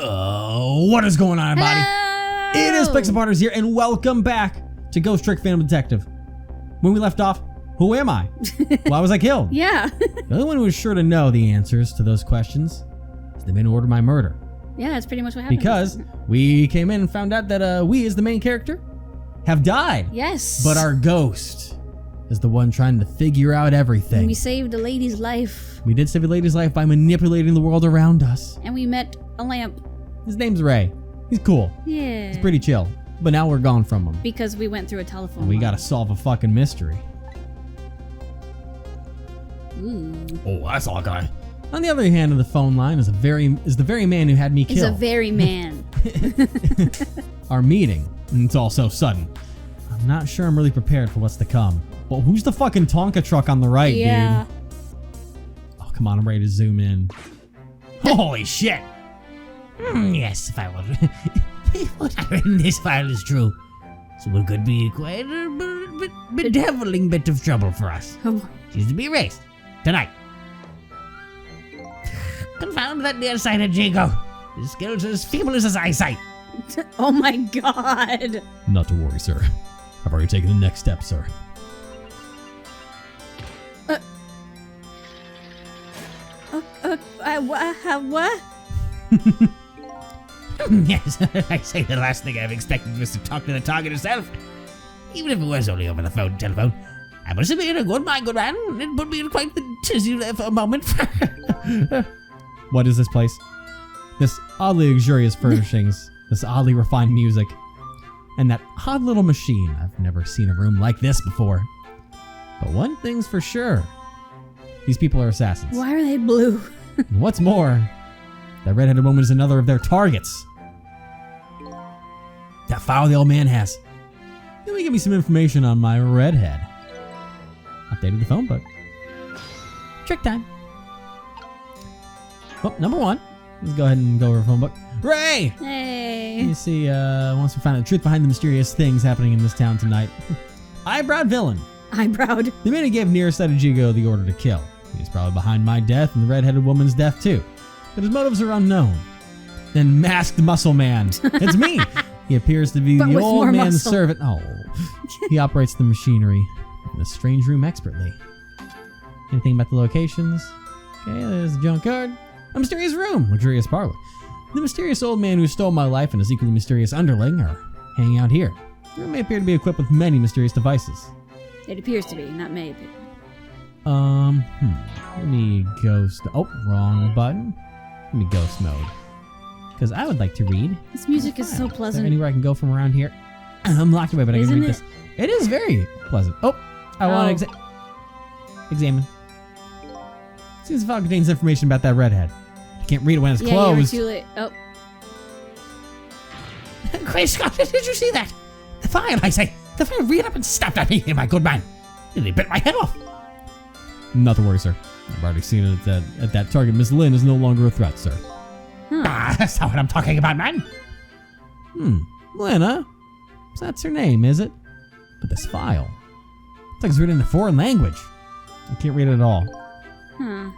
What is going on, everybody? It is Pixelparters here, and welcome back to Ghost Trick Phantom Detective. When we left off, who am I? Why was I killed? Yeah. The only one who was sure to know the answers to those questions is the man who ordered my murder. Yeah, that's pretty much what happened. Because we came in and found out that we, as the main character, have died. Yes. But our ghost is the one trying to figure out everything. And we saved a lady's life. We did save a lady's life by manipulating the world around us. And we met a lamp. His name's Ray. He's cool. Yeah. He's pretty chill. But now we're gone from him. Because we went through a telephone And we line. gotta solve a fucking mystery. Ooh. Oh, that's all guy. On the other hand of the phone line is the very man who had me He's killed. a very man. Our meeting, and it's all so sudden. I'm not sure I'm really prepared for what's to come. Well, who's the fucking Tonka truck on the right, Yeah. dude? Oh, come on, I'm ready to zoom in. Holy shit! Yes, if I were. What I read in this file is true. So it could be quite a bedeviling bit of trouble for us. She's to be erased. Tonight. Confound that nearsighted Jago. His skills are as feeble as his eyesight. Oh my god. Not to worry, sir. I've already taken the next step, sir. What? Yes, I say the last thing I've expected was to talk to the target herself. Even if it was only over the telephone. I must have been a good man. It put me in quite the tizzy there for a moment. What is this place? This oddly luxurious furnishings, this oddly refined music, and that odd little machine. I've never seen a room like this before. But one thing's for sure. These people are assassins. Why are they blue? And what's more, that redheaded woman is another of their targets. That file the old man has. Let me give me some information on my redhead. Updated the phone book. Trick time. Oh, number one. Let's go ahead and go over the phone book. Ray! Hey. You see, wants to find out the truth behind the mysterious things happening in this town tonight. Eyebrowed villain. Eyebrowed. The man who gave nearsighted Jigo the order to kill. He's probably behind my death and the redheaded woman's death too. But his motives are unknown. Then masked muscle man. It's me. He appears to be But the with old more man's muscle. servant. Oh. He operates the machinery in a strange room expertly. Anything about the locations? Okay, there's a junkyard. A mysterious room. Luxurious parlor. The mysterious old man who stole my life and his equally mysterious underling are hanging out here. The room may appear to be equipped with many mysterious devices. It appears to be, not maybe. Let me ghost. Oh, wrong button. Let me ghost mode. Because I would like to read. This music is so Is there pleasant. anywhere I can go from around here? I'm locked away, but I can Isn't read this. It is very pleasant. Oh, I want to examine. Seems the file contains information about that redhead. You can't read it when it's Yeah, you were closed. too late. Oh. Great Scott, did you see that? The file, I say. The file reared up and snapped at me, my good man. Nearly bit my head off. Not to worry, sir. I've already seen it at that target. Miss Lynn is no longer a threat, sir. Ah, that's not what I'm talking about, man. Lynn, huh? So that's her name, is it? But this file. It's like it's written in a foreign language. I can't read it at all. Huh.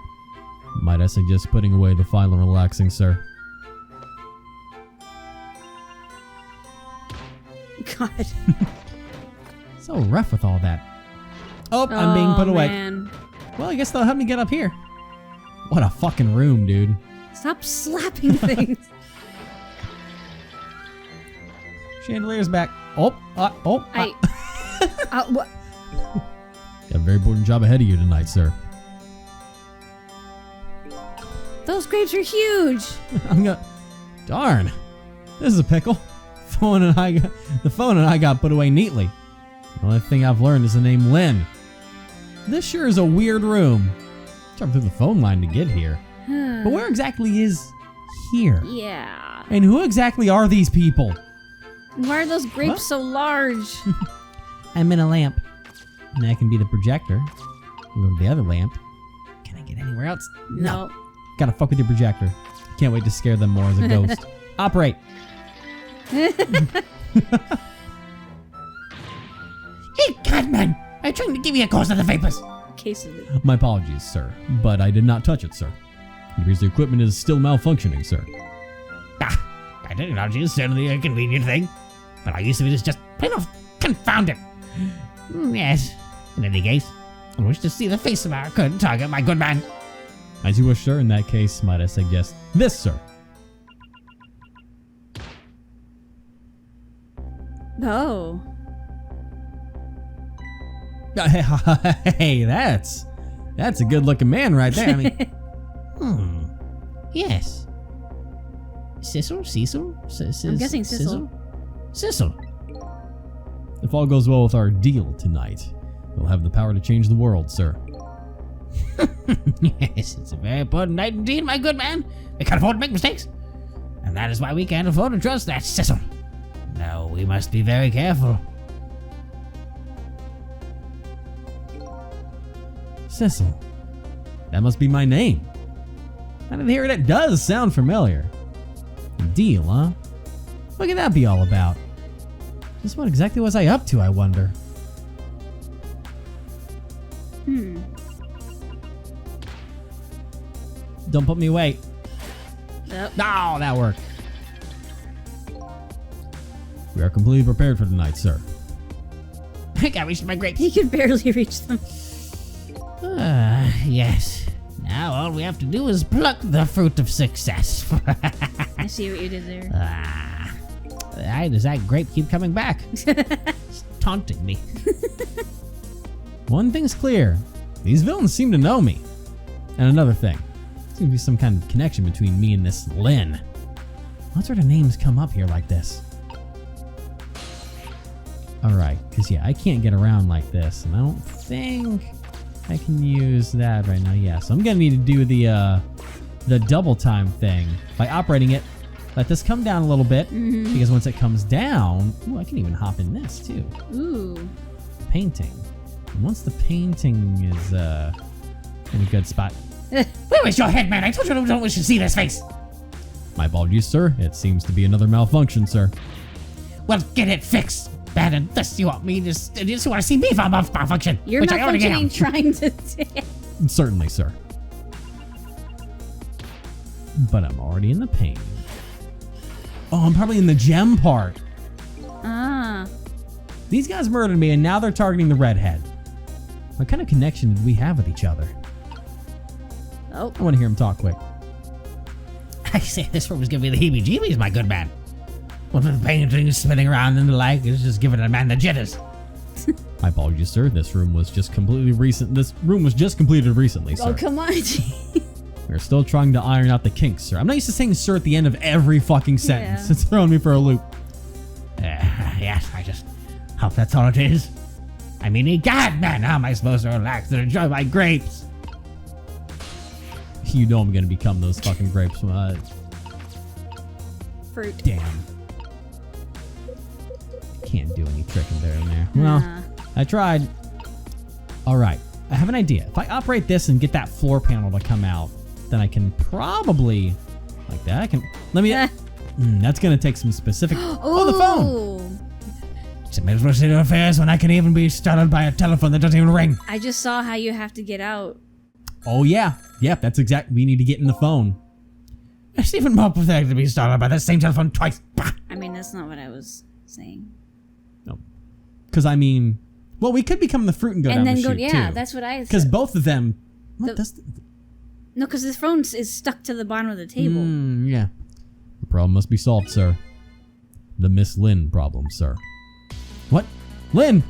Might I suggest putting away the file and relaxing, sir? God. So rough with all that. Oh, I'm being put away. Man. Well, I guess they'll help me get up here. What a fucking room, dude. Stop slapping things. Chandelier's back. What? What? You have a very important job ahead of you tonight, sir. Those grapes are huge. I'm gonna... Darn. This is a pickle. The phone and I got put away neatly. The only thing I've learned is the name Lynn. This sure is a weird room. Jumped through the phone line to get here. But where exactly is here? Yeah. And who exactly are these people? Why are those grapes What? so large? I'm in a lamp. And I can be the projector. I'll go to the other lamp. Can I get anywhere else? No. Gotta fuck with your projector. Can't wait to scare them more as a ghost. Operate. Hey, God, man. I'm trying to give you a cause of the vapors. Case of it. My apologies, sir. But I did not touch it, sir. It appears the equipment is still malfunctioning, sir. Ah, technology is certainly a convenient thing, but our use of it is just plain old confounded. Yes. In any case, I wish to see the face of our current target, my good man. As you wish, sir. In that case, might I suggest this, sir? Oh. Hey, that's a good-looking man right there. I mean, Yes. Cecil? I'm guessing Cecil. Cecil. if all goes well with our deal tonight, we'll have the power to change the world, sir. Yes, it's a very important night indeed, my good man. We can't afford to make mistakes. And that is why we can't afford to trust that Cecil. No, we must be very careful. Cecil. That must be my name. I didn't hear it. It does sound familiar. Deal, huh? What could that be all about? Just what exactly was I up to, I wonder? Don't put me away. Yep. No, that worked. We are completely prepared for tonight, sir. I can't reach my grapes. He could barely reach them. Yes. Now all we have to do is pluck the fruit of success. I see what you did there. Why does that grape keep coming back? It's taunting me. One thing's clear. These villains seem to know me. And another thing. Seems to be some kind of connection between me and this Lynn. What sort of names come up here like this? Alright, because yeah, I can't get around like this. And I don't think I can use that right now. Yeah, so I'm going to need to do the double time thing by operating it. Let this come down a little bit, because once it comes down, ooh, I can even hop in this too. Ooh. Painting. And once the painting is in a good spot. Where is your head, man? I told you I don't wish to see this face. My apologies, sir. It seems to be another malfunction, sir. Well, get it fixed. Bad, and thus you want me to just want to see me malfunction. You're which I already malfunctioning am. trying to... Certainly, sir. But I'm already in the painting. Oh, I'm probably in the gem part. Ah. These guys murdered me, and now they're targeting the redhead. What kind of connection did we have with each other? Oh. I want to hear him talk quick. I say this room is giving me the heebie-jeebies, my good man. One of the paintings spinning around and the like is just giving a man the jitters. My apologies, sir. This room was just completely recent. This room was just completed recently, sir. Oh, come on. We're still trying to iron out the kinks, sir. I'm not used to saying sir at the end of every fucking sentence. Yeah. It's throwing me for a loop. Yes, I just hope that's all it is. I mean, God, man, how am I supposed to relax and enjoy my grapes? You know I'm gonna become those fucking grapes. Fruit. Damn. Can't do any tricking there and there. Well, Nah. I tried. Alright, I have an idea. If I operate this and get that floor panel to come out, then I can probably, like that, I can, let me, that's gonna take some specific, oh, the phone! It's a miserable state of affairs when I can even be startled by a telephone that doesn't even ring. I just saw how you have to get out. Oh yeah, yep, that's exact, we need to get in the phone. It's even more pathetic to be startled by that same telephone twice. Bah! I mean, that's not what I was saying. No. Because I mean, well, we could become the fruit and go down And then the go, chute yeah, too. that's what I Because said. both of them, what The- does, No, because this phone is stuck to the bottom of the table. yeah. The problem must be solved, sir. The Miss Lynn problem, sir. What? Lynn!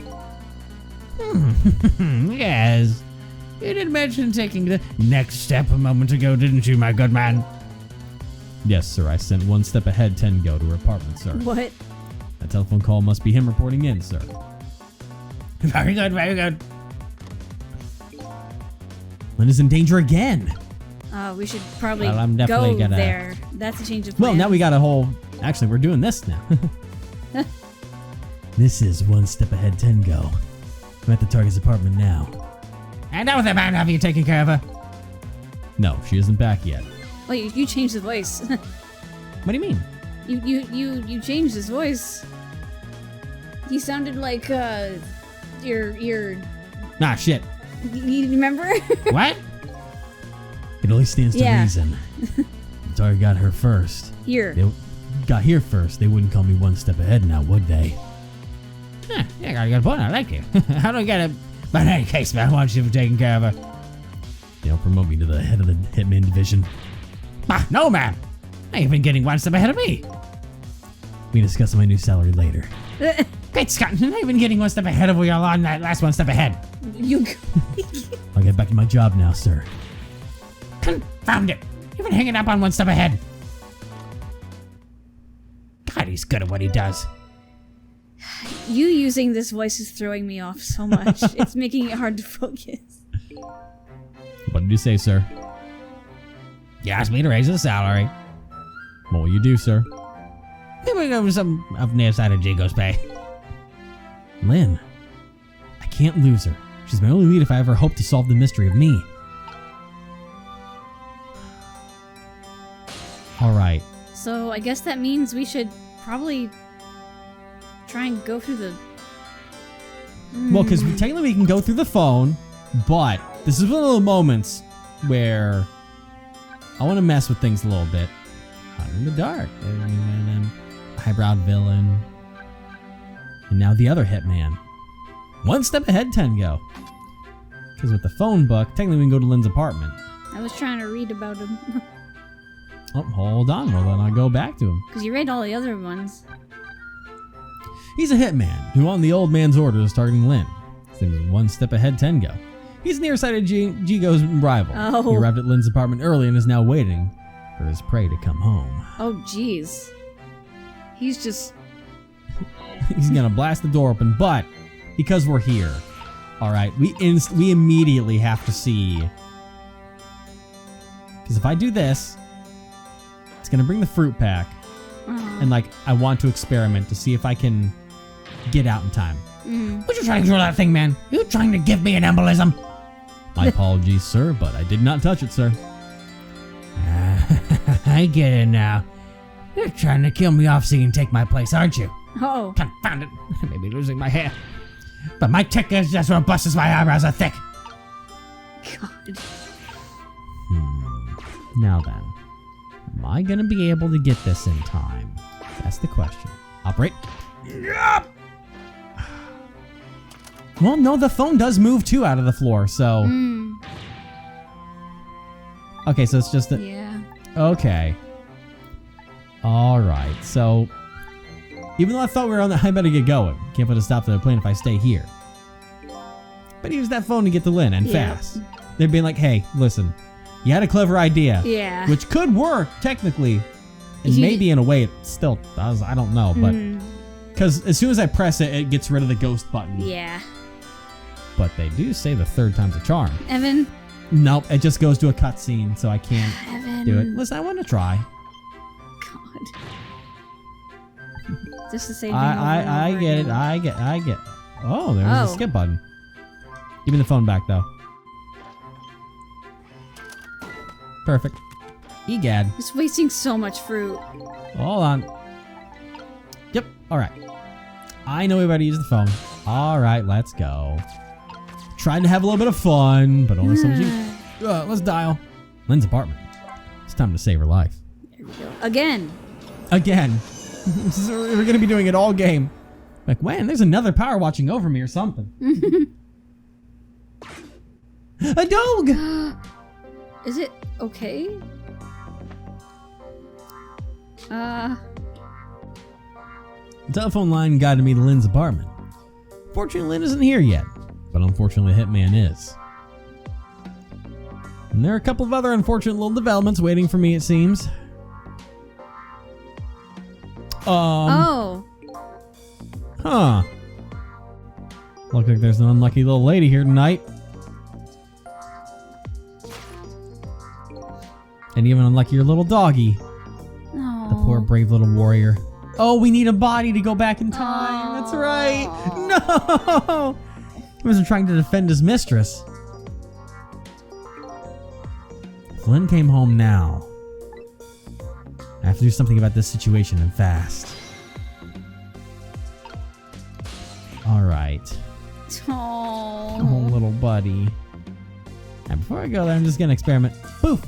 Yes. You did mention taking the next step a moment ago, didn't you, my good man? Yes, sir. I sent one step ahead Tengo to her apartment, sir. What? That telephone call must be him reporting in, sir. Very good, very good. Lynn is in danger again. We should probably Well, I'm definitely go gonna- there. That's a change of Well, plan. now we got a whole... Actually, we're doing this now. This is one step ahead Tengo. I'm at the target's apartment now. And now with the man, have you taken care of her? No, she isn't back yet. Wait, you changed the voice. What do you mean? you changed his voice. He sounded like your Ah, shit. you remember? What? It only stands to Yeah. reason. The target got her first. Here. They- got here first, they wouldn't call me one step ahead now, would they? Huh, yeah, got a good point. I like you. How do I get it? But in any case, man, I want you to be taking care of her. They'll promote me to the head of the Hitman division. Bah, no, man. You've been getting one step ahead of me. We can discuss my new salary later. Great Scott, you're not even getting one step ahead of where you're on that last one step ahead. You. I'll get back to my job now, sir. Confound it. You've been hanging up on one step ahead. God, he's good at what he does. You using this voice is throwing me off so much. It's making it hard to focus. What did you say, sir? You asked me to raise his salary. What will you do, sir? Maybe over some of near side of Jingo's pay. Lynn. I can't lose her. She's my only lead if I ever hope to solve the mystery of me. Alright. So I guess that means we should probably try and go through the... Well, because technically we can go through the phone, but this is one of the moments where I want to mess with things a little bit. Hunter in the dark. Highbrow villain. And now the other hitman. One step ahead, Tengo. Because with the phone book, technically we can go to Lynn's apartment. I was trying to read about him. Oh, hold on. Well, then I'll go back to him. Because you read all the other ones. He's a hitman who, on the old man's orders, is targeting Lynn. His name is One Step Ahead Tengo. He's nearsighted Jigo's rival. Oh. He arrived at Lynn's apartment early and is now waiting for his prey to come home. Oh, jeez. He's just... He's gonna blast the door open, but because we're here, all right, we immediately have to see. Because if I do this, it's gonna bring the fruit pack, and like I want to experiment to see if I can get out in time. What you trying to control that thing, man? You trying to give me an embolism? My apologies, sir, but I did not touch it, sir. I get it now. You're trying to kill me off so you can take my place, aren't you? Oh. Confound it. I may be losing my hair. But my tick is just robust as my eyebrows are thick. God. Now then, am I gonna be able to get this in time? That's the question. Operate. Well, no, the phone does move too out of the floor, so... Okay, so it's just a... Yeah. Okay. Alright, so... Even though I thought we were on the... I better get going. Can't put a stop to the plane if I stay here. But use that phone to get to Lynn, and Yeah. fast. They're being like, hey, listen. You had a clever idea. Yeah. Which could work, technically. And He- maybe in a way it still does. I don't know, but... Because as soon as I press it, it gets rid of the ghost button. Yeah. But they do say the third time's a charm. Evan. Nope, it just goes to a cutscene, so I can't Evan. do it. Listen, I want to try. God. Just the same thing. I over get and it. over I get. Oh, there's Oh. the skip button. Give me the phone back, though. Perfect. Egad. Just wasting so much fruit. Hold on. Yep. All right. I know we better use the phone. All right, let's go. Trying to have a little bit of fun, but only so much. Let's dial Lynn's apartment. It's time to save her life. There we go. Again. Again. We're gonna be doing it all game. Like, man, there's another power watching over me or something. A dog! Is it okay? The telephone line guided me to Lynn's apartment. Fortunately, Lynn isn't here yet, but unfortunately, Hitman is. And there are a couple of other unfortunate little developments waiting for me, it seems. Oh. Huh. Looks like there's an unlucky little lady here tonight. And even unluckier little doggy. No. The poor brave little warrior. Oh, we need a body to go back in time. That's right. No! He wasn't trying to defend his mistress. Flynn came home now. I have to do something about this situation and fast. Alright. Oh, little buddy. And before I go there, I'm just gonna experiment. Poof!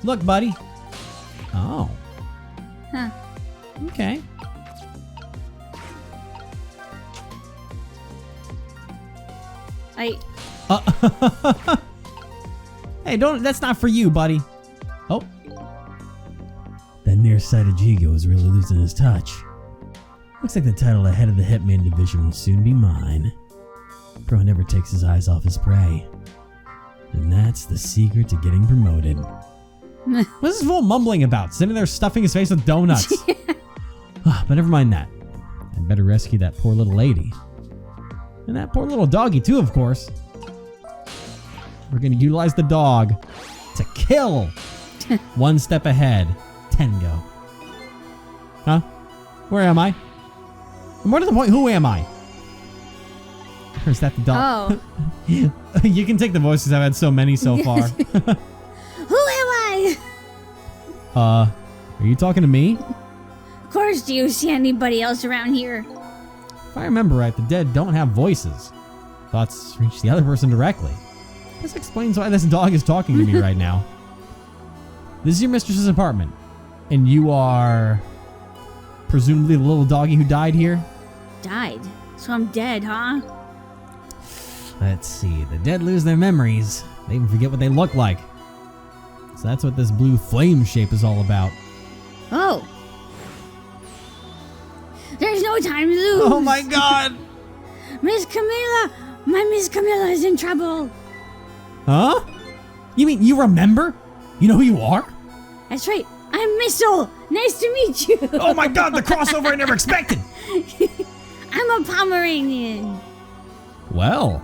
Look, buddy. Oh. Huh. Okay. Hey, don't. That's not for you, buddy. Oh. That nearsighted Jigo is really losing his touch. Looks like the title of head of the Hitman division will soon be mine. Pro never takes his eyes off his prey. And that's the secret to getting promoted. What's this fool mumbling about? Sitting there stuffing his face with donuts. But never mind that. I'd better rescue that poor little lady. And that poor little doggy too, of course. We're gonna utilize the dog to kill. One step ahead. Tengo. Huh? Where am I? And more to the point, who am I? Or is that the dog? Oh. You can take the voices. I've had so many so far. Who am I? Are you talking to me? Of course, do you see anybody else around here? If I remember right, the dead don't have voices. Thoughts reach the other person directly. This explains why this dog is talking to me right now. This is your mistress's apartment. And you are presumably the little doggy who died here? Died. So I'm dead, huh? Let's see. The dead lose their memories. They even forget what they look like. So that's what this blue flame shape is all about. Oh. There's no time to lose. Oh my god! Miss Camilla! My Miss Camilla is in trouble. Huh? You mean you remember? You know who you are? That's right. I'm Missile. Nice to meet you. Oh my god, the crossover I never expected! I'm a Pomeranian. Well,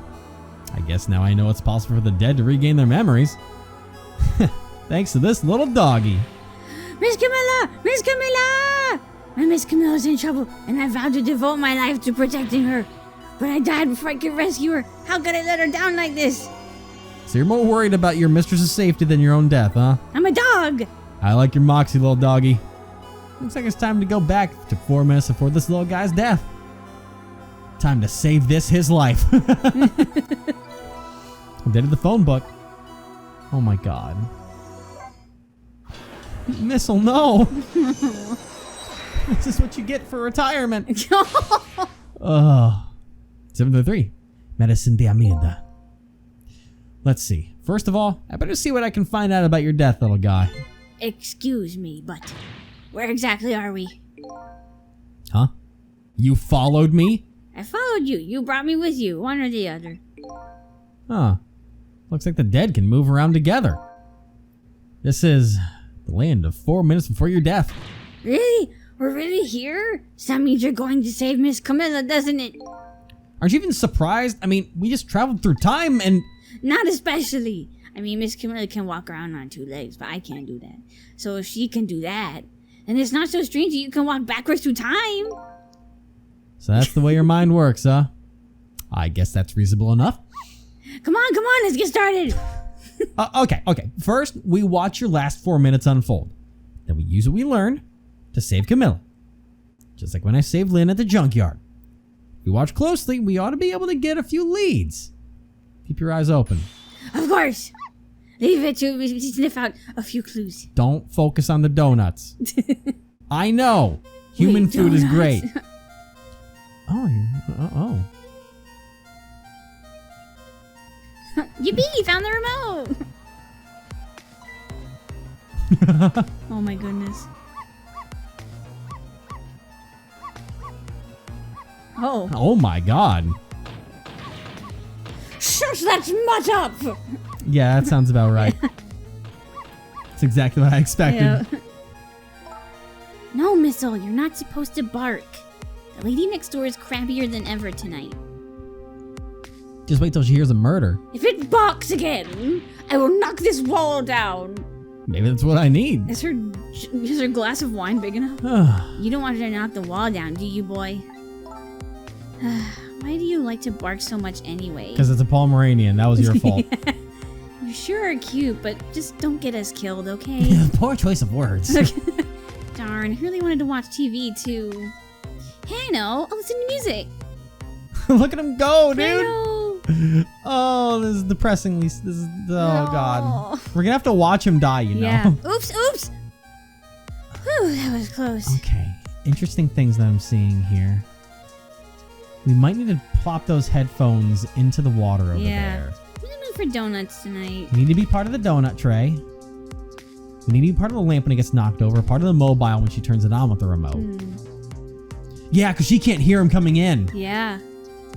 I guess now I know it's possible for the dead to regain their memories. Thanks to this little doggy. Miss Camilla! Miss Camilla! My Miss Camilla's in trouble, and I vowed to devote my life to protecting her. But I died before I could rescue her. How could I let her down like this? So you're more worried about your mistress's safety than your own death, huh? I'm a dog. I like your moxie, little doggy. Looks like it's time to go back to 4 minutes before this little guy's death. Time to save his life. Dead in the phone book. Oh my god. Missile, no. This is what you get for retirement. 7-3. Medicine de Amanda. Let's see. First of all, I better see what I can find out about your death, little guy. Excuse me, but where exactly are we? Huh? You followed me? I followed you. You brought me with you, one or the other. Huh. Looks like the dead can move around together. This is the land of 4 minutes before your death. Really? We're really here? So that means you're going to save Miss Camilla, doesn't it? Aren't you even surprised? I mean, we just traveled through time and... Not especially. I mean, Miss Camilla can walk around on 2 legs, but I can't do that. So if she can do that, then it's not so strange that you can walk backwards through time. So that's the way your mind works, huh? I guess that's reasonable enough. Come on, let's get started. Okay. First, we watch your last 4 minutes unfold. Then we use what we learned to save Camilla. Just like when I saved Lynn at the junkyard. If we watch closely, we ought to be able to get a few leads. Keep your eyes open. Of course. Leave it to me to sniff out a few clues. Don't focus on the donuts. I know. Human Wait, food is donuts? great. Oh. Yippee! Found the remote. Oh my goodness. Oh. Oh my god. Shut that mutt up! Yeah, that sounds about right. That's exactly what I expected. Yeah. No, Missile, you're not supposed to bark. The lady next door is crabbier than ever tonight. Just wait till she hears a murder. If it barks again, I will knock this wall down. Maybe that's what I need. Is her glass of wine big enough? You don't want her to knock the wall down, do you, boy? Why do you like to bark so much anyway? Because it's a Pomeranian. That was your fault. You sure are cute, but just don't get us killed, okay? Poor choice of words. Darn, I really wanted to watch TV too. Hey, I know. I'll listen to music. Look at him go, dude. I know. Oh, this is depressingly. No. God. We're gonna have to watch him die, you know. Yeah. Oops. Whew, that was close. Okay. interesting things that I'm seeing here. We might need to plop those headphones into the water over there. I'm looking for donuts tonight. We need to be part of the donut tray. We need to be part of the lamp when it gets knocked over, part of the mobile when she turns it on with the remote. Yeah, because she can't hear him coming in. Yeah.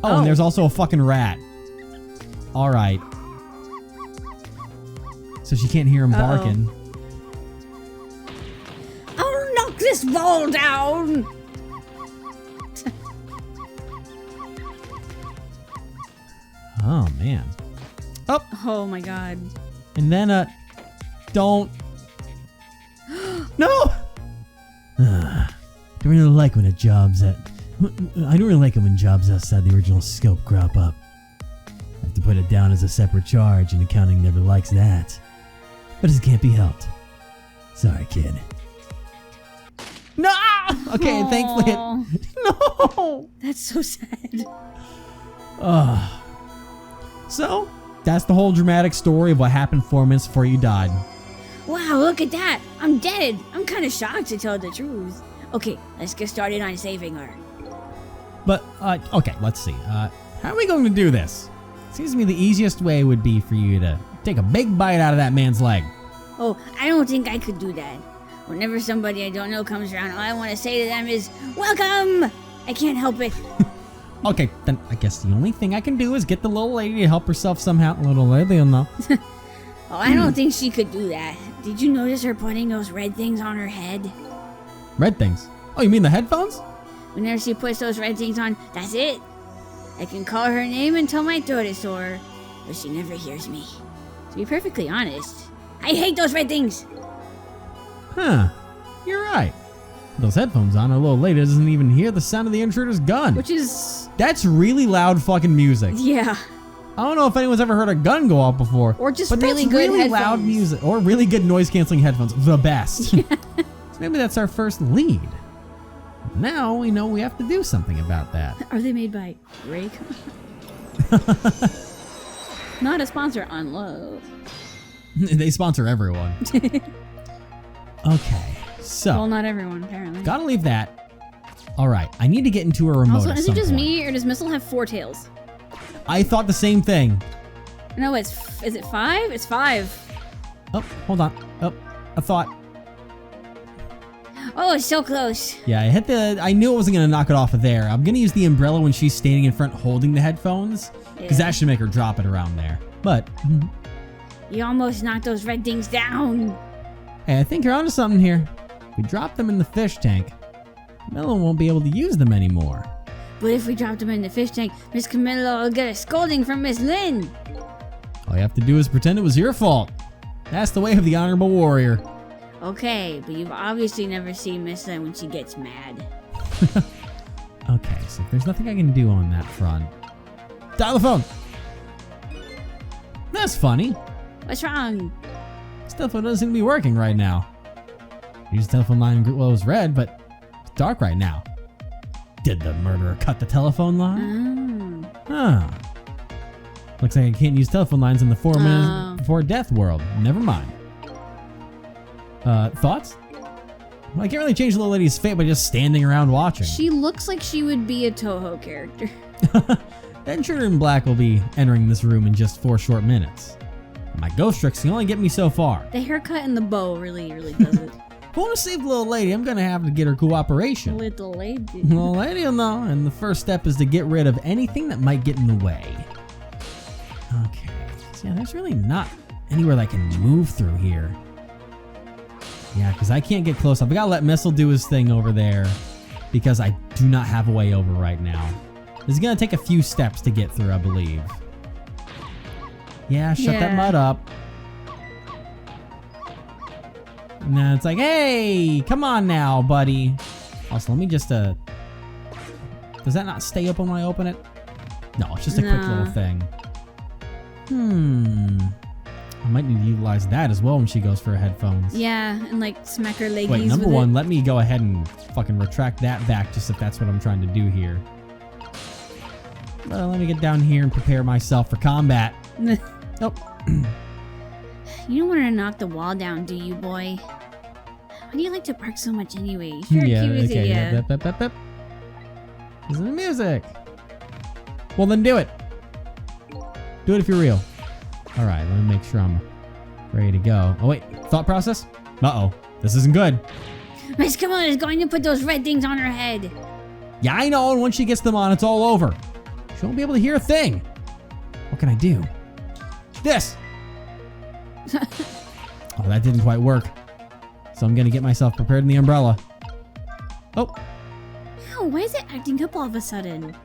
Oh, and there's also a fucking rat. All right. So she can't hear him barking. I'll knock this ball down. Oh, man. Oh my god. And then, don't. No! Don't really like when jobs I don't really like it when jobs outside the original scope crop up. I have to put it down as a separate charge, and accounting never likes that. But it can't be helped. Sorry, kid. No! Okay, Aww. thankfully No! That's so sad. So, that's the whole dramatic story of what happened 4 minutes before you died. Wow, look at that. I'm dead. I'm kind of shocked to tell the truth. Okay, let's get started on saving her. But, okay, let's see. How are we going to do this? Seems to me the easiest way would be for you to take a big bite out of that man's leg. Oh, I don't think I could do that. Whenever somebody I don't know comes around, all I want to say to them is, welcome! I can't help it. Okay, then I guess the only thing I can do is get the little lady to help herself somehow. Little lady, no. Oh, I don't think she could do that. Did you notice her putting those red things on her head? Red things? Oh, you mean the headphones? Whenever she puts those red things on, that's it. I can call her name until my throat is sore, but she never hears me. To be perfectly honest, I hate those red things. Huh. You're right. With those headphones on, our little lady doesn't even hear the sound of the intruder's gun. Which is... That's really loud fucking music. Yeah. I don't know if anyone's ever heard a gun go off before. Or just but really that's good really headphones. loud music. Or really good noise-canceling headphones. The best. So maybe that's our first lead. Now we know we have to do something about that. Are they made by Raycon? Not a sponsor on Love. They sponsor everyone. Okay, so. Well, not everyone, apparently. Gotta leave that. All right, I need to get into a remote Also, at is some it just point. me, or does Missile have 4 tails? I thought the same thing. No, is it 5? It's 5. Oh, hold on. Oh, I thought. Oh, it's so close. Yeah, I knew it wasn't gonna knock it off of there. I'm gonna use the umbrella when she's standing in front holding the headphones, because that should make her drop it around there. But, You almost knocked those red things down. hey, I think you're onto something here. If we drop them in the fish tank, Melon won't be able to use them anymore. But if we dropped them in the fish tank, Miss Camilla will get a scolding from Miss Lynn. All you have to do is pretend it was your fault. That's the way of the honorable warrior. Okay, but you've obviously never seen Miss Lynn when she gets mad. Okay, so if there's nothing I can do on that front. Dial the phone! That's funny. What's wrong? This telephone doesn't seem to be working right now. Use the telephone line glows red, but it's dark right now. Did the murderer cut the telephone line? Huh. Looks like I can't use telephone lines in the 4 minutes before death world. Never mind. Thoughts? Well, I can't really change the little lady's fate by just standing around watching. She looks like she would be a Toho character. The intruder in black will be entering this room in just 4 short minutes. My ghost tricks can only get me so far. The haircut and the bow really does it. If I want to save the little lady, I'm gonna have to get her cooperation. Little lady. Little lady will know, and the first step is to get rid of anything that might get in the way. Okay, so yeah, there's really not anywhere that I can move through here. Yeah, because I can't get close. I've got to let Missile do his thing over there because I do not have a way over right now. This is going to take a few steps to get through, I believe. Yeah, shut that mud up. And then it's like, hey, come on now, buddy. Also, let me just, does that not stay open when I open it? No, it's just a quick little thing. I might need to utilize that as well when she goes for her headphones. Yeah, and like smack her leggies. Wait, number with one, it. let me go ahead and fucking retract that back just if that's what I'm trying to do here. Let me get down here and prepare myself for combat. Oh. You don't want her to knock the wall down, do you, boy? do you like to bark so much anyway? Sure, cute, okay. yeah. Yep. Listen to the music. Well, then do it. Do it if you're real. All right, let me make sure I'm ready to go. Oh, wait. Thought process? Uh-oh. This isn't good. Miss Camilla is going to put those red things on her head. Yeah, I know. And once she gets them on, it's all over. She won't be able to hear a thing. What can I do? This. Oh, that didn't quite work. So I'm going to get myself prepared in the umbrella. Oh. Ow, why is it acting up all of a sudden?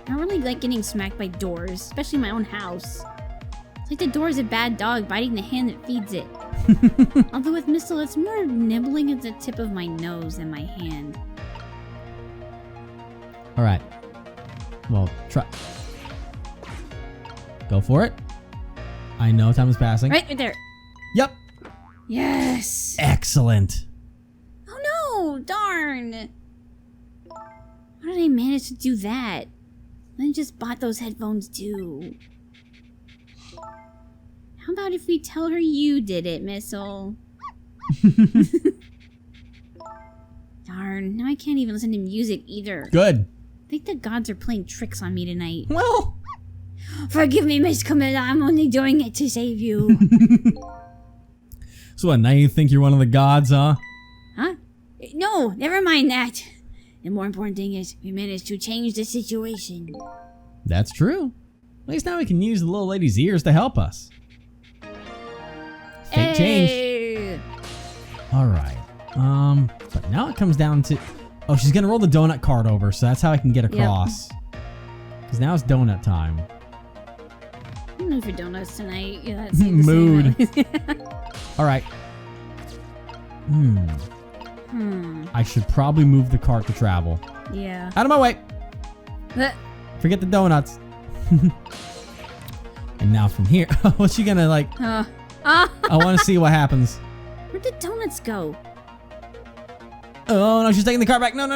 I don't really like getting smacked by doors, especially my own house. It's like the door is a bad dog biting the hand that feeds it. Although with Mistle, it's more nibbling at the tip of my nose than my hand. All right. Well, try. Go for it. I know time is passing. Right there. Yep. Yes. Excellent. Oh no, darn. How did I manage to do that? I just bought those headphones too. How about if we tell her you did it, Missile? Darn, now I can't even listen to music either. Good. I think the gods are playing tricks on me tonight. Well. Forgive me, Miss Camilla, I'm only doing it to save you. So what, now you think you're one of the gods, huh? Huh? No, never mind that. The more important thing is we managed to change the situation. That's true. At least now we can use the little lady's ears to help us. Fate changed. Hey. All right. But now it comes down to... Oh, she's going to roll the donut card over, so that's how I can get across. Because now it's donut time. I'm mood for donuts tonight. Yeah, that's the Mood. same. All right. I should probably move the cart to travel. Yeah. Out of my way. Forget the donuts. And now from here, what's she gonna like? I want to see what happens. Where'd the donuts go? Oh no, she's taking the car back. No.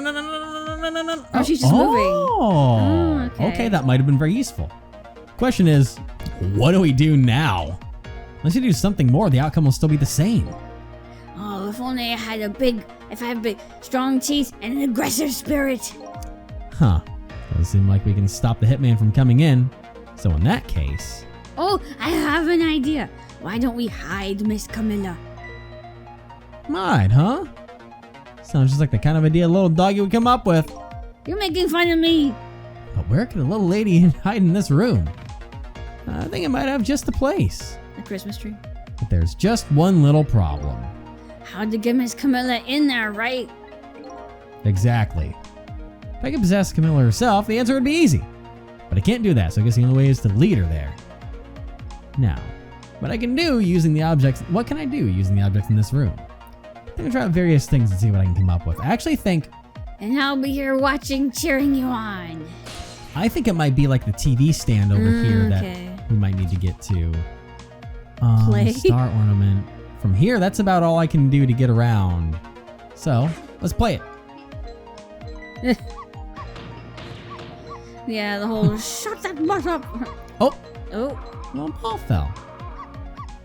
Oh, she's just moving. Oh, okay, that might have been very useful. Question is, what do we do now? Unless you do something more, the outcome will still be the same. Oh, if only I had big, strong teeth and an aggressive spirit. Huh. Doesn't seem like we can stop the hitman from coming in. So in that case... Oh, I have an idea. Why don't we hide Miss Camilla? Might, huh? Sounds just like the kind of idea a little doggy would come up with. You're making fun of me. But where could a little lady hide in this room? I think it might have just the place. The Christmas tree. But there's just one little problem. How'd to get Miss Camilla in there, right? Exactly. If I could possess Camilla herself, the answer would be easy. But I can't do that, so I guess the only way is to lead her there. Now, what I can do using the objects... What can I do using the objects in this room? I'm going to try out various things and see what I can come up with. I actually think... And I'll be here watching, cheering you on. I think it might be like the TV stand over here that we might need to get to. Play? Star ornament. From here, that's about all I can do to get around. So, let's play it. Yeah, the whole shut that butt up. Oh! Oh. Well, Paul fell.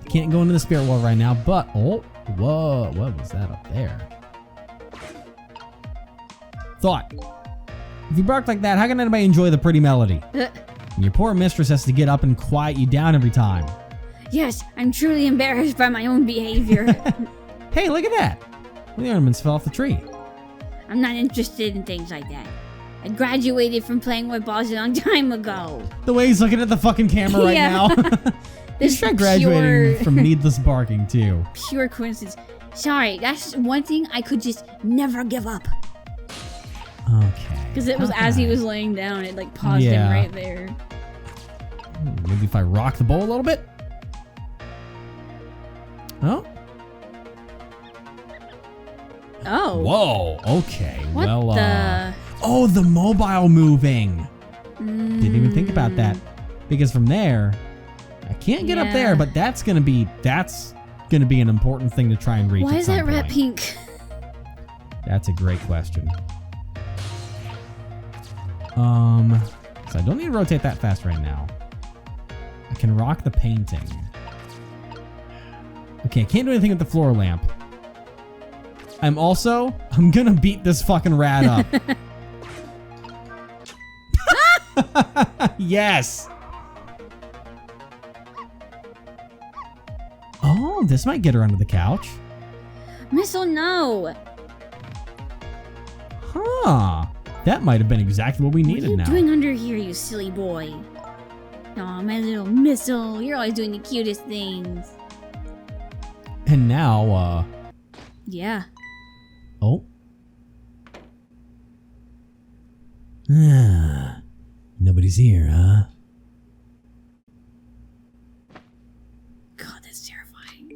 Can't go into the spirit world right now, but... Oh! Whoa! What was that up there? Thought. If you bark like that, how can anybody enjoy the pretty melody? Your poor mistress has to get up and quiet you down every time. Yes, I'm truly embarrassed by my own behavior. Hey, look at that! The ornaments fell off the tree. I'm not interested in things like that. I graduated from playing with balls a long time ago. The way he's looking at the fucking camera right now. He's trying graduating from needless barking too. Pure coincidence. Sorry, that's one thing I could just never give up. Okay. Because it was as he was laying down, it like paused him right there. Maybe if I rock the bowl a little bit. Oh. Oh. Whoa. Okay. What well. the? Oh, the mobile moving. Didn't even think about that. Because from there, I can't get up there, but that's gonna be an important thing to try and reach. Why at is some that red point. pink? That's a great question. So I don't need to rotate that fast right now. I can rock the painting. Okay, I can't do anything with the floor lamp. I'm gonna beat this fucking rat up. Yes. Oh, this might get her under the couch. Missile, no. Huh. That might have been exactly what we What are needed you now. doing under here, you silly boy? Aw, my little Missile. You're always doing the cutest things. And now, Yeah. oh. Ah, nobody's here, huh? God, that's terrifying.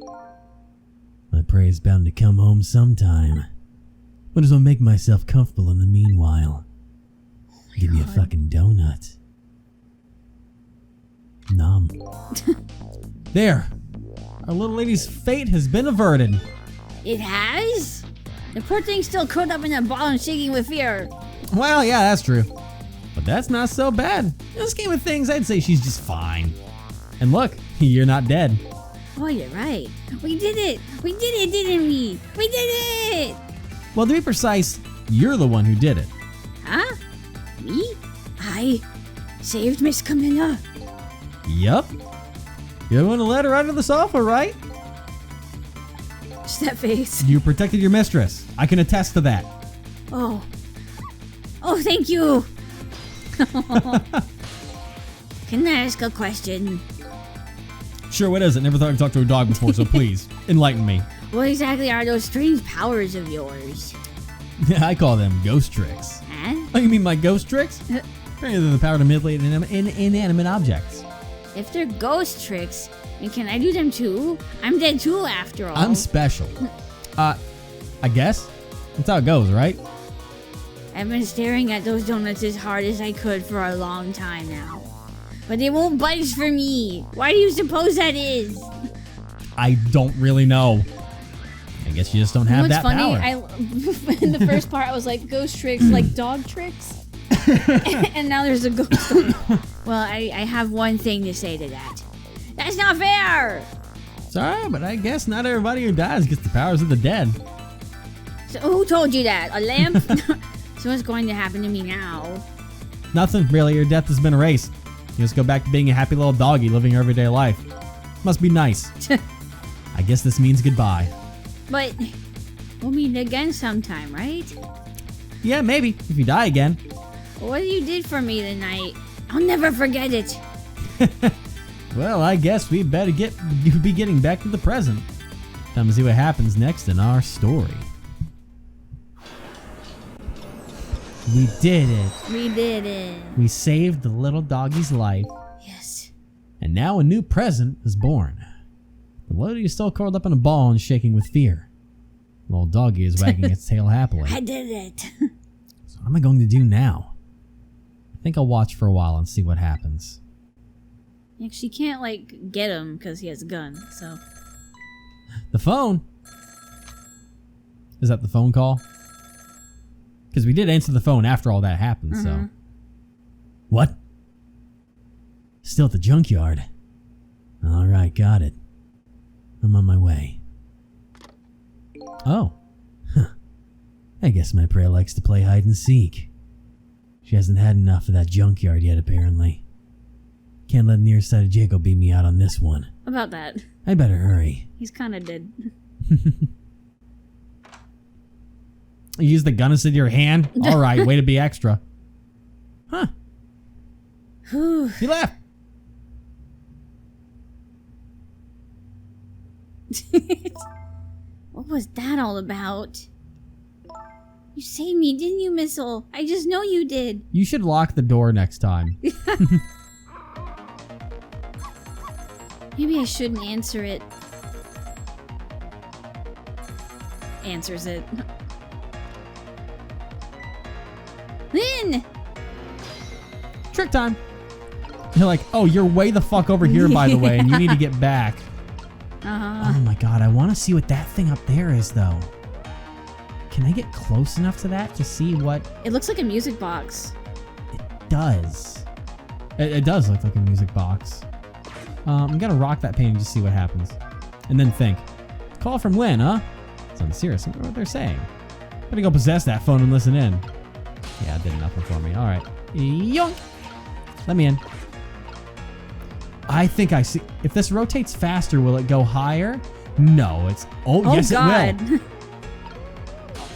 My prey is bound to come home sometime. Might as well make myself comfortable in the meanwhile. Give me a God. fucking donut. Nom. There! Our little lady's fate has been averted. It has? The poor thing's still curled up in a ball and shaking with fear. Well, yeah, that's true. But that's not so bad. In this game of things, I'd say she's just fine. And look, you're not dead. Oh, you're right. We did it! We did it, didn't we? We did it! Well, to be precise, you're the one who did it. Huh? Me? I saved Miss Camilla. Yup. You're the one who let her under the sofa, right? Just that face. You protected your mistress. I can attest to that. Oh. Oh, thank you. Can I ask a question? Sure, what is it? Never thought I'd talk to a dog before, so please, enlighten me. What exactly are those strange powers of yours? I call them ghost tricks. Huh? Oh, you mean my ghost tricks? Apparently they're the power to manipulate inanimate objects. If they're ghost tricks, then can I do them too? I'm dead too, after all. I'm special. I guess. That's how it goes, right? I've been staring at those donuts as hard as I could for a long time now. But they won't budge for me. Why do you suppose that is? I don't really know. I guess you just don't have What's that funny, power. in the first part I was like, ghost tricks, like dog tricks. And now there's a ghost donut. Well, I have one thing to say to that. That's not fair! It's alright, but I guess not everybody who dies gets the powers of the dead. So who told you that? A lamp? So what's going to happen to me now? Nothing, really. Your death has been erased. You just go back to being a happy little doggy living your everyday life. Must be nice. I guess this means goodbye. But we'll meet again sometime, right? Yeah, maybe, if you die again. What you did for me tonight, I'll never forget it. Well, I guess we better be getting back to the present. Time to see what happens next in our story. We did it. We did it. We saved the little doggy's life, Yes. and now a new present is born. The lady is still curled up in a ball and shaking with fear. The little doggy is wagging its tail happily. I did it. So what am I going to do now? I think I'll watch for a while and see what happens. She can't, like, get him because he has a gun, so. The phone? Is that the phone call? Because we did answer the phone after all that happened, so. What? Still at the junkyard. Alright, got it. I'm on my way. Oh. Huh. I guess my prey likes to play hide and seek. She hasn't had enough of that junkyard yet, apparently. Can't let near sighted Jacob beat me out on this one. About that. I better hurry. He's kind of dead. You use the gun instead of your hand? Alright, way to be extra. Huh. Whew. He left. What was that all about? You saved me, didn't you, Missile? I just know you did. You should lock the door next time. Maybe I shouldn't answer it. Answers it. Lynn! Trick time. You're like, oh, you're way the fuck over here, by the way, and you need to get back. Oh my god, I want to see what that thing up there is, though. Can I get close enough to that to see what It looks like a music box. it does? It does look like a music box. I'm gonna rock that painting to see what happens. And then think. Call from Lynn, huh? It's unserious. I wonder what they're saying. I'm gonna go possess that phone and listen in. Yeah, it did nothing for me. All right. Yoink! Let me in. I think I see. If this rotates faster, will it go higher? No, it's... Oh, yes, God. it will.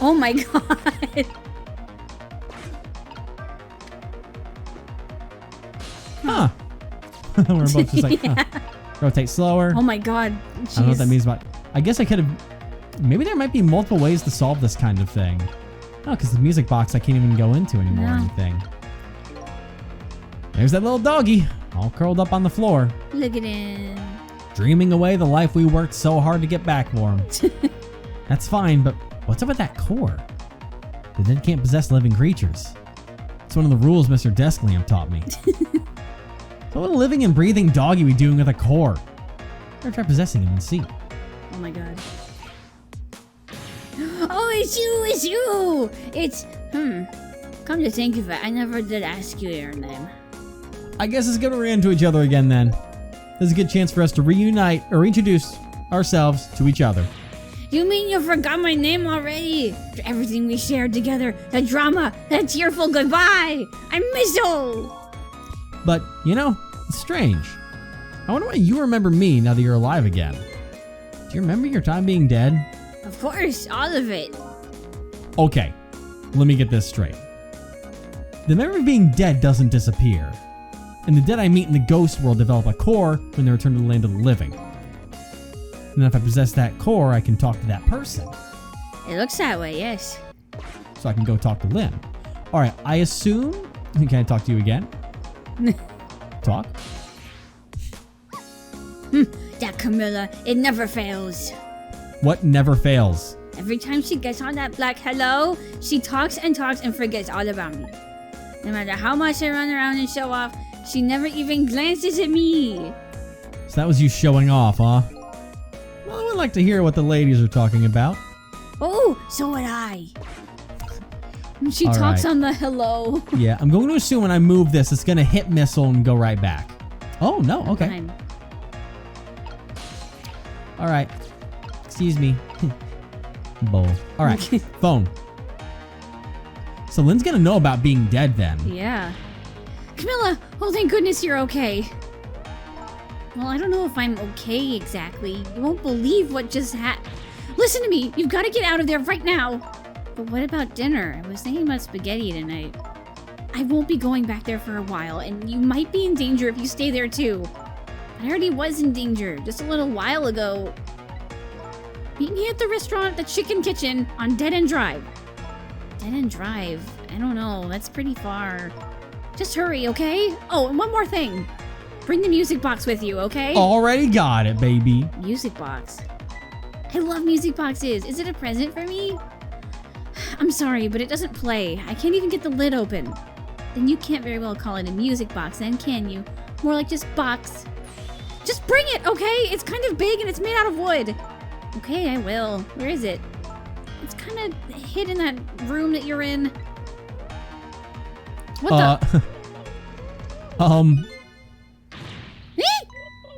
Oh, my God. Huh. We're both just like, huh. Rotate slower. Oh, my God. I don't know what that Jeez. means, but I guess I could have... Maybe there might be multiple ways to solve this kind of thing. Oh, because the music box I can't even go into anymore or No. anything. There's that little doggy, all curled up on the floor, Look at him. dreaming away the life we worked so hard to get back for him. That's fine, but what's up with that core? The dead can't possess living creatures. It's one of the rules Mr. Desk Lamp taught me. So what a living and breathing doggy we doing with a core? Better try possessing him and see. Oh, my God. Oh, it's you. It's, Come to think of it, I never did ask you your name. I guess it's good we ran into each other again then. There's a good chance for us to reunite or reintroduce ourselves to each other. You mean you forgot my name already? After everything we shared together, the drama, that tearful goodbye. I'm Missile. But, you know, it's strange. I wonder why you remember me now that you're alive again. Do you remember your time being dead? Of course, all of it. Okay, let me get this straight. The memory of being dead doesn't disappear. And the dead I meet in the ghost world develop a core when they return to the land of the living. And then if I possess that core, I can talk to that person. It looks that way, yes. So I can go talk to Lynn. Alright, I assume... Can I talk to you again? Talk? That Camilla, it never fails. What never fails? Every time she gets on that black hello, she talks and forgets all about me. No matter how much I run around and show off, she never even glances at me. So that was you showing off, huh? Well, I would like to hear what the ladies are talking about. Oh, so would I. She All talks right. on the hello. Yeah, I'm going to assume when I move this, it's going to hit missile and go right back. Oh, no, okay. Fine. All right. Excuse me. Bowl. All right, phone. So Lynn's going to know about being dead then. Yeah. Camilla, oh thank goodness you're okay. Well, I don't know if I'm okay exactly. You won't believe what just happened. Listen to me, you've got to get out of there right now. But what about dinner? I was thinking about spaghetti tonight. I won't be going back there for a while, and you might be in danger if you stay there too. I already was in danger just a little while ago. Meet me at the restaurant, the Chicken Kitchen, on Dead End Drive. Dead End Drive? I don't know, that's pretty far. Just hurry, okay? Oh, and one more thing. Bring the music box with you, okay? Already got it, baby. Music box. I love music boxes. Is it a present for me? I'm sorry, but it doesn't play. I can't even get the lid open. Then you can't very well call it a music box then, can you? More like just box. Just bring it, okay? It's kind of big and it's made out of wood. Okay, I will. Where is it? It's kind of hid in that room that you're in. What the?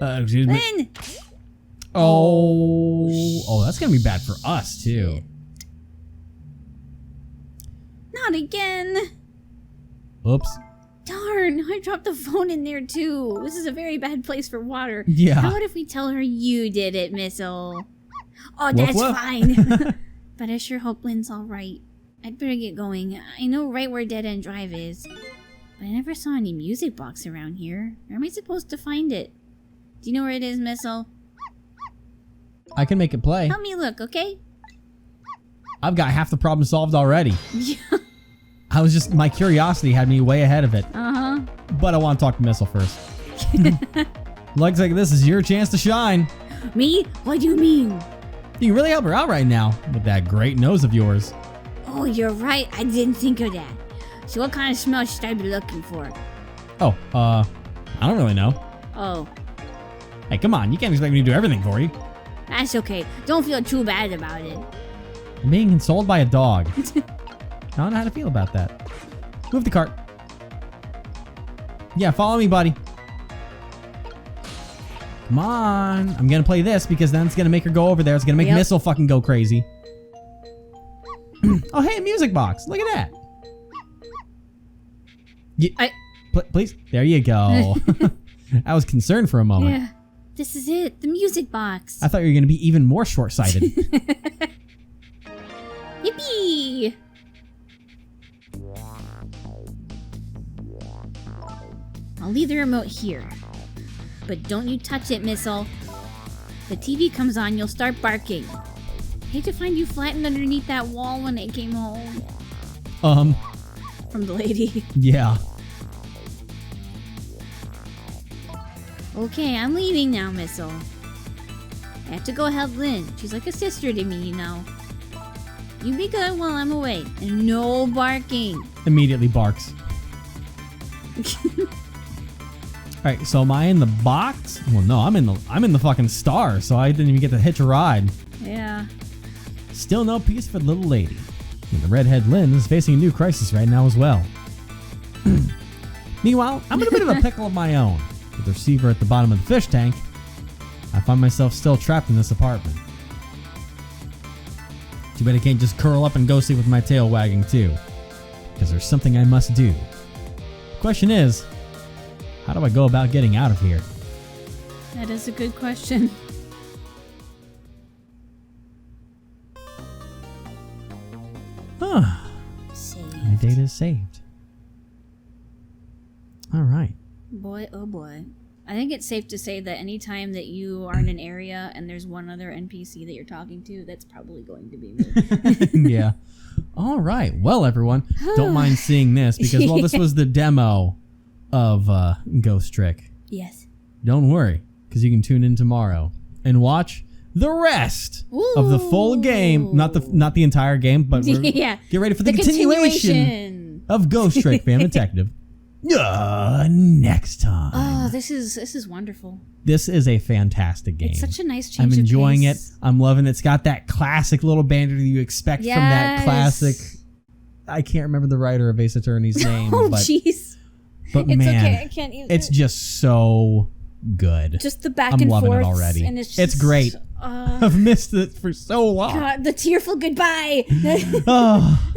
Excuse me. Lynn! Oh, that's gonna be bad for us too. Not again. Oops. Darn, I dropped the phone in there too. This is a very bad place for water. Yeah. How about if we tell her you did it, Missile? Oh, Woof, that's woof. fine. But I sure hope Lynn's alright. I'd better get going. I know right where Dead End Drive is. But I never saw any music box around here. Where am I supposed to find it? Do you know where it is, Missile? I can make it play. Help me look, okay? I've got half the problem solved already. Yeah. My curiosity had me way ahead of it. Uh-huh. But I want to talk to Missile first. Looks like this is your chance to shine. Me? What do you mean? You can really help her out right now with that great nose of yours. Oh, you're right. I didn't think of that. So what kind of smell should I be looking for? Oh, I don't really know. Oh, Hey, come on, you can't expect me to do everything for you. that's okay. Don't feel too bad about it. I'm being consoled by a dog. I don't know how to feel about that. Move the cart. Yeah, follow me, buddy. Come on. I'm gonna play this because then it's gonna make her go over there. It's gonna make Yep. Missile fucking go crazy. Oh, hey, music box. Look at that. Please. There you go. I was concerned for a moment. Yeah. This is it. The music box. I thought you were going to be even more short-sighted. Yippee! I'll leave the remote here. But don't you touch it, Missile. The TV comes on, you'll start barking. Hate to find you flattened underneath that wall when I came home. From the lady. Yeah. Okay, I'm leaving now, Missile. I have to go help Lynn. She's like a sister to me, you know. You be good while I'm away. And no barking. Immediately barks. Alright, so am I in the box? Well, no, I'm in the fucking star, so I didn't even get to hitch a ride. Yeah. Still no peace for the little lady. And the redhead Lynn is facing a new crisis right now as well. Meanwhile, I'm in a bit of a pickle of my own. With the receiver at the bottom of the fish tank, I find myself still trapped in this apartment. Too bad I can't just curl up and go sleep with my tail wagging too. Because there's something I must do. The question is, how do I go about getting out of here? That is a good question. Saved. My data is saved. Alright. Boy, oh boy. I think it's safe to say that anytime that you are in an area and there's one other NPC that you're talking to, that's probably going to be me. Yeah. Alright. Well, everyone, don't mind seeing this because, well, this was the demo of Ghost Trick. Yes. Don't worry, because you can tune in tomorrow and watch the rest of the full game. Not the entire game, but Yeah. get ready for the continuation of Ghost Trick Fan Detective. Next time. Oh, this is wonderful. This is a fantastic game. It's such a nice change. I'm enjoying of it. pace. I'm loving it. It's got that classic little banter that you expect from that Yes. classic. I can't remember the writer of Ace Attorney's name, Oh, but jeez. but It's man, okay. I can't even. it's just so good. just the back I'm and loving forth. it already. And it's It's great. just, I've missed it for so long. God, the tearful goodbye. Oh.